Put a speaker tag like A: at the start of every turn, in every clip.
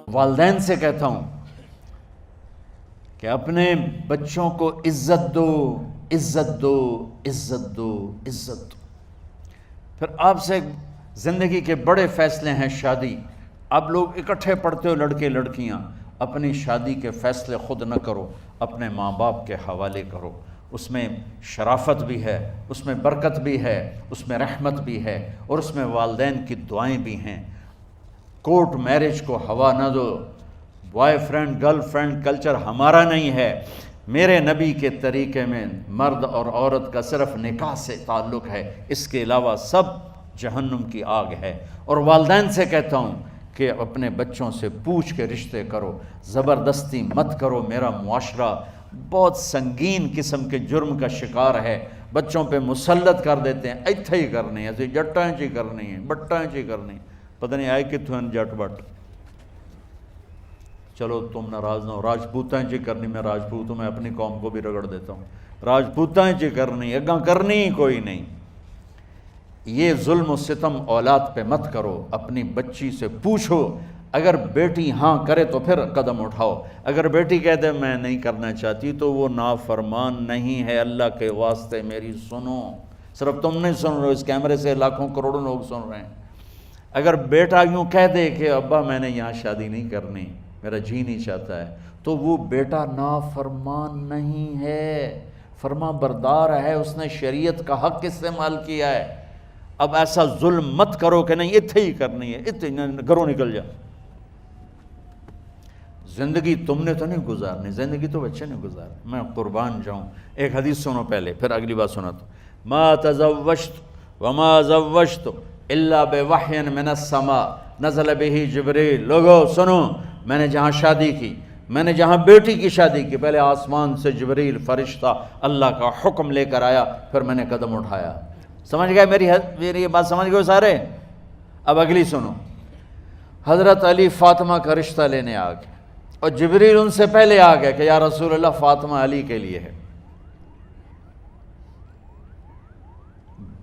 A: والدین سے کہتا ہوں کہ اپنے بچوں کو عزت دو، عزت دو، عزت دو، عزت دو۔ پھر آپ سے زندگی کے بڑے فیصلے ہیں شادی۔ اب لوگ اکٹھے پڑھتے ہو لڑکے لڑکیاں، اپنی شادی کے فیصلے خود نہ کرو، اپنے ماں باپ کے حوالے کرو۔ اس میں شرافت بھی ہے، اس میں برکت بھی ہے، اس میں رحمت بھی ہے، اور اس میں والدین کی دعائیں بھی ہیں۔ کورٹ میرج کو ہوا نہ دو۔ Boy friend girl friend culture ہمارا نہیں ہے۔ میرے نبی کے طریقے میں مرد اور عورت کا صرف نکاح سے تعلق ہے، اس کے علاوہ سب جہنم کی آگ ہے۔ اور والدین سے کہتا ہوں کہ اپنے بچوں سے پوچھ کے رشتے کرو، زبردستی مت کرو۔ میرا معاشرہ بہت سنگین قسم کے جرم کا شکار ہے، بچوں پہ مسلط کر دیتے ہیں، ایتھے ہی کرنی ہے، جٹاں چی کرنی ہے، بٹاں چی کرنی، پتہ نہیں آئے کتوں ہیں جٹ بٹ۔ چلو تم ناراض نہ ہو، راجپوتاں چی کرنی، میں راجپوت ہوں، میں اپنی قوم کو بھی رگڑ دیتا ہوں، راجپوتاں چی کرنی، اگاں کرنی ہی کوئی نہیں۔ یہ ظلم و ستم اولاد پہ مت کرو، اپنی بچی سے پوچھو، اگر بیٹی ہاں کرے تو پھر قدم اٹھاؤ، اگر بیٹی کہہ دے میں نہیں کرنا چاہتی تو وہ نافرمان نہیں ہے۔ اللہ کے واسطے میری سنو، صرف تم نہیں سن رہے ہو، اس کیمرے سے لاکھوں کروڑوں لوگ سن رہے ہیں۔ اگر بیٹا یوں کہہ دے کہ ابا میں نے یہاں شادی نہیں کرنی، میرا جی نہیں چاہتا ہے، تو وہ بیٹا نافرمان نہیں ہے، فرما بردار ہے، اس نے شریعت کا حق استعمال کیا ہے۔ اب ایسا ظلم مت کرو کہ نہیں اتھے ہی کرنی ہے، اتھے گھروں نکل جا۔ زندگی تم نے تو نہیں گزارنی، زندگی تو بچے نے گزارنی۔ میں قربان جاؤں، ایک حدیث سنو پہلے، پھر اگلی بات سناتا ہوں۔ ما تزوجت وما زوجت الا بوحی من السماء نزل به جبریل۔ لوگو سنو، میں نے جہاں شادی کی، میں نے جہاں بیٹی کی شادی کی، پہلے آسمان سے جبریل فرشتہ اللہ کا حکم لے کر آیا، پھر میں نے قدم اٹھایا۔ سمجھ گئے میری یہ بات؟ سمجھ گئے سارے؟ اب اگلی سنو۔ حضرت علی فاطمہ کا رشتہ لینے آ گئے، اور جبریل ان سے پہلے آ گئے کہ یا رسول اللہ فاطمہ علی کے لیے ہے۔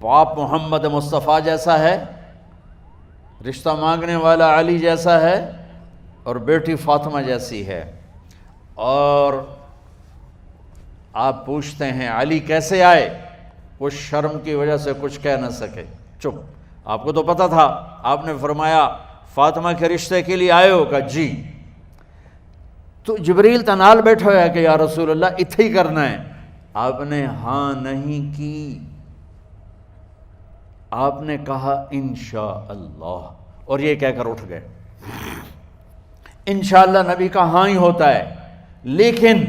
A: باپ محمد مصطفیٰ جیسا ہے، رشتہ مانگنے والا علی جیسا ہے، اور بیٹی فاطمہ جیسی ہے۔ اور آپ پوچھتے ہیں علی کیسے آئے؟ وہ شرم کی وجہ سے کچھ کہہ نہ سکے، چپ۔ آپ کو تو پتہ تھا، آپ نے فرمایا فاطمہ کے رشتے کے لیے آئے ہو؟ کہا جی۔ تو جبریل تنال بیٹھا ہوا ہے کہ یا رسول اللہ اتھے ہی کرنا ہے۔ آپ نے ہاں نہیں کی، آپ نے کہا انشاءاللہ، اور یہ کہہ کر اٹھ گئے۔ انشاءاللہ نبی کا ہاں ہی ہوتا ہے، لیکن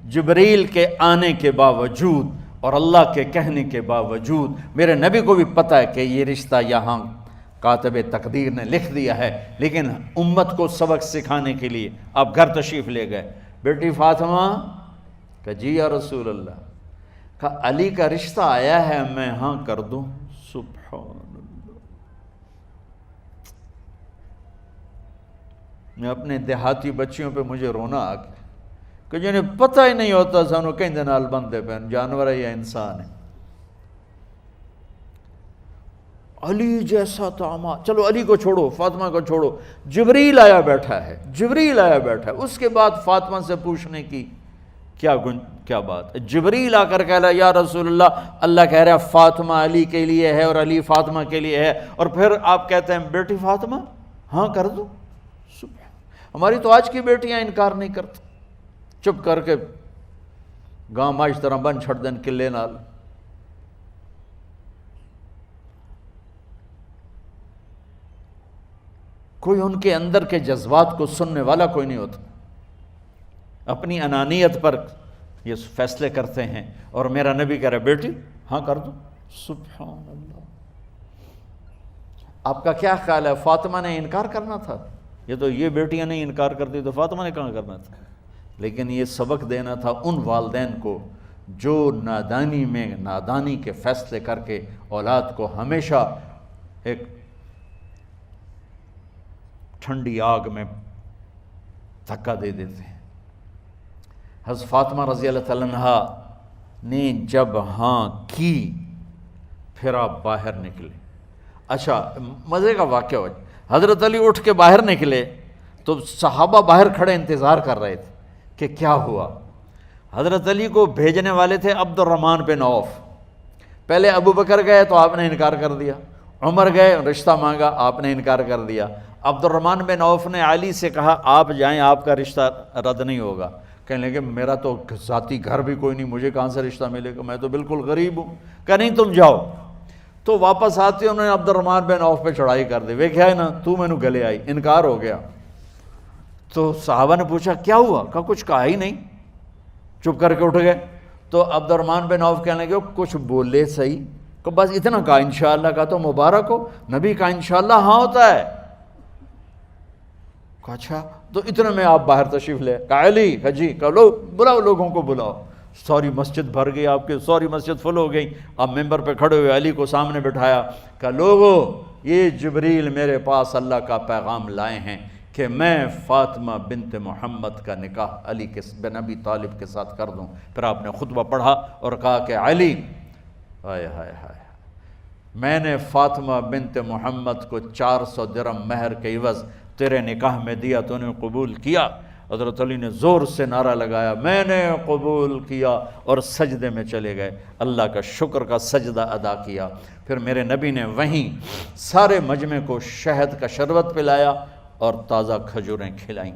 A: جبریل کے آنے کے باوجود اور اللہ کے کہنے کے باوجود میرے نبی کو بھی پتہ ہے کہ یہ رشتہ یہاں کاتب تقدیر نے لکھ دیا ہے، لیکن امت کو سبق سکھانے کے لیے آپ گھر تشریف لے گئے۔ بیٹی فاطمہ کہ جی یا رسول اللہ، کہا علی کا رشتہ آیا ہے، میں ہاں کر دوں؟ سبحان اللہ۔ میں اپنے دیہاتی بچیوں پہ مجھے رونا آ گیا کہ جنہیں پتہ ہی نہیں ہوتا سانو کہیں دے نال بندے پہ جانور ہے یا انسان ہے۔ علی جیسا داماد، چلو علی کو چھوڑو، فاطمہ کو چھوڑو، جبریل آیا بیٹھا ہے، جبریل آیا بیٹھا ہے۔ اس کے بعد فاطمہ سے پوچھنے کی کیا بات؟ جبریل آ کر کہہ رہا یا رسول اللہ، اللہ کہہ رہا فاطمہ علی کے لیے ہے اور علی فاطمہ کے لیے ہے، اور پھر آپ کہتے ہیں بیٹی فاطمہ ہاں کر دو؟ ہماری تو آج کی بیٹیاں انکار نہیں کرتی، چپ کر کے گاں ماج طرح بن چھڑ دین کلے نال۔ کوئی ان کے اندر کے جذبات کو سننے والا کوئی نہیں ہوتا، اپنی انانیت پر یہ فیصلے کرتے ہیں۔ اور میرا نبی کہہ رہا بیٹی ہاں کر دو۔ سبحان اللہ۔ آپ کا کیا خیال ہے، فاطمہ نے انکار کرنا تھا؟ یہ بیٹیاں نہیں انکار کرتی تو فاطمہ نے کہاں کرنا تھا؟ لیکن یہ سبق دینا تھا ان والدین کو جو نادانی میں نادانی کے فیصلے کر کے اولاد کو ہمیشہ ایک ٹھنڈی آگ میں دھکا دے دیتے ہیں۔ حضرت فاطمہ رضی اللہ تعالیٰ عنہا نے جب ہاں کی، پھر آپ باہر نکلے۔ اچھا مزے کا واقعہ ہو، حضرت علی اٹھ کے باہر نکلے تو صحابہ باہر کھڑے انتظار کر رہے تھے کہ کیا ہوا۔ حضرت علی کو بھیجنے والے تھے عبد الرحمن بن عوف۔ پہلے ابو بکر گئے تو آپ نے انکار کر دیا، عمر گئے رشتہ مانگا، آپ نے انکار کر دیا۔ عبد الرحمن بن عوف نے علی سے کہا آپ جائیں، آپ کا رشتہ رد نہیں ہوگا۔ کہنے لگے میرا تو ذاتی گھر بھی کوئی نہیں، مجھے کہاں سے رشتہ ملے گا، میں تو بالکل غریب ہوں۔ کہا نہیں تم جاؤ۔ تو واپس آتے انہوں نے عبد الرحمن بن عوف پہ چڑھائی کر دی، ویکھیا ہے نا تو میں نو گلے آئی، انکار ہو گیا۔ تو صحابہ نے پوچھا کیا ہوا؟ کہا کچھ کہا ہی نہیں، چپ کر کے اٹھ گئے۔ تو عبد الرحمن بن عوف کہنے لگے کچھ بولے صحیح، کہ بس اتنا کہا انشاءاللہ، کہا تو مبارک ہو، نبی کا انشاءاللہ ہاں ہوتا ہے۔ کہا اچھا تو اتنے میں آپ باہر تشریف لے۔ کہا علی، کہا جی، کہا لو بلاؤ، لوگوں کو بلاؤ۔ ساری مسجد بھر گئی، آپ کے ساری مسجد فل ہو گئی۔ آپ ممبر پہ کھڑے ہوئے علی کو سامنے بٹھایا، کہا لوگو یہ جبریل میرے پاس اللہ کا پیغام لائے ہیں کہ میں فاطمہ بنت محمد کا نکاح علی کے بن ابی طالب کے ساتھ کر دوں۔ پھر آپ نے خطبہ پڑھا اور کہا کہ علی، ہائے ہائے ہائے، میں نے فاطمہ بنت محمد کو 400 درہم مہر کے عوض تیرے نکاح میں دیا، تو نے قبول کیا؟ حضرت علی نے زور سے نعرہ لگایا میں نے قبول کیا، اور سجدے میں چلے گئے، اللہ کا شکر کا سجدہ ادا کیا۔ پھر میرے نبی نے وہیں سارے مجمع کو شہد کا شربت پلایا اور تازہ کھجوریں کھلائیں۔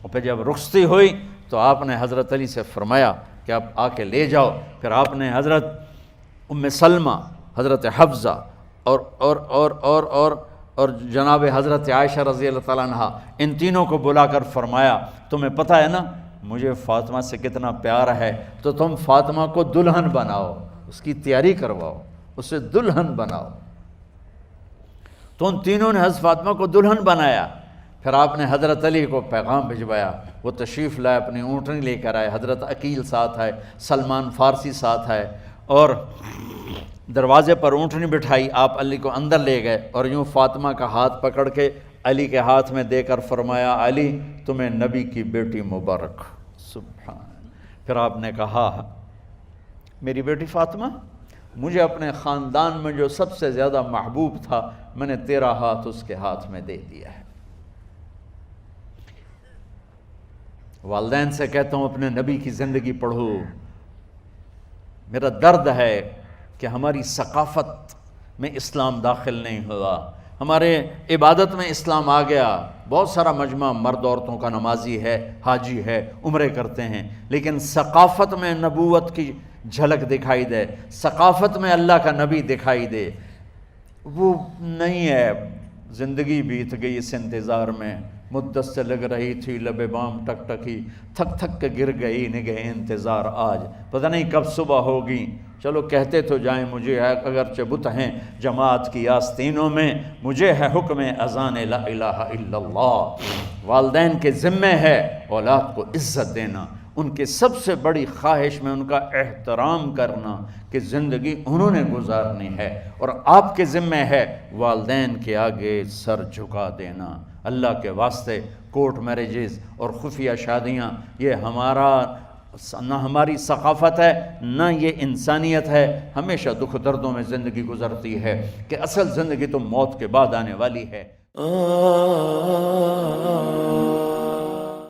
A: اور پھر جب رخصتی ہوئی تو آپ نے حضرت علی سے فرمایا کہ آپ آ کے لے جاؤ۔ پھر آپ نے حضرت ام سلمہ، حضرت حفصہ اور جناب حضرت عائشہ رضی اللہ تعالیٰ عنہ، ان تینوں کو بلا کر فرمایا تمہیں پتہ ہے نا مجھے فاطمہ سے کتنا پیار ہے، تو تم فاطمہ کو دلہن بناؤ، اس کی تیاری کرواؤ، اسے دلہن بناؤ۔ تو ان تینوں نے حضرت فاطمہ کو دلہن بنایا۔ پھر آپ نے حضرت علی کو پیغام بھجوایا، وہ تشریف لائے، اپنی اونٹنی لے کر آئے، حضرت عقیل ساتھ ہے، سلمان فارسی ساتھ ہے، اور دروازے پر اونٹنی بٹھائی، آپ علی کو اندر لے گئے اور یوں فاطمہ کا ہاتھ پکڑ کے علی کے ہاتھ میں دے کر فرمایا علی تمہیں نبی کی بیٹی مبارک۔ سبحان۔ پھر آپ نے کہا میری بیٹی فاطمہ، مجھے اپنے خاندان میں جو سب سے زیادہ محبوب تھا میں نے تیرا ہاتھ اس کے ہاتھ میں دے دیا ہے۔ والدین سے کہتا ہوں اپنے نبی کی زندگی پڑھو۔ میرا درد ہے کہ ہماری ثقافت میں اسلام داخل نہیں ہوا، ہمارے عبادت میں اسلام آ گیا۔ بہت سارا مجمع مرد عورتوں کا نمازی ہے، حاجی ہے، عمرے کرتے ہیں، لیکن ثقافت میں نبوت کی جھلک دکھائی دے، ثقافت میں اللہ کا نبی دکھائی دے، وہ نہیں ہے۔ زندگی بیت گئی اس انتظار میں، مدت سے لگ رہی تھی لب بام ٹک ٹکی، تھک تھک کے گر گئی نگہ انتظار آج، پتہ نہیں کب صبح ہوگی۔ چلو کہتے تو جائیں مجھے ہے اگرچہ بت ہیں جماعت کی آستینوں میں، مجھے ہے حکم اذان لا الہ الا اللہ۔ والدین کے ذمہ ہے اولاد کو عزت دینا، ان کے سب سے بڑی خواہش میں ان کا احترام کرنا کہ زندگی انہوں نے گزارنی ہے، اور آپ کے ذمہ ہے والدین کے آگے سر جھکا دینا۔ اللہ کے واسطے کورٹ میرجز اور خفیہ شادیاں یہ نہ ہماری ثقافت ہے نہ یہ انسانیت ہے، ہمیشہ دکھ دردوں میں زندگی گزرتی ہے کہ اصل زندگی تو موت کے بعد آنے والی ہے۔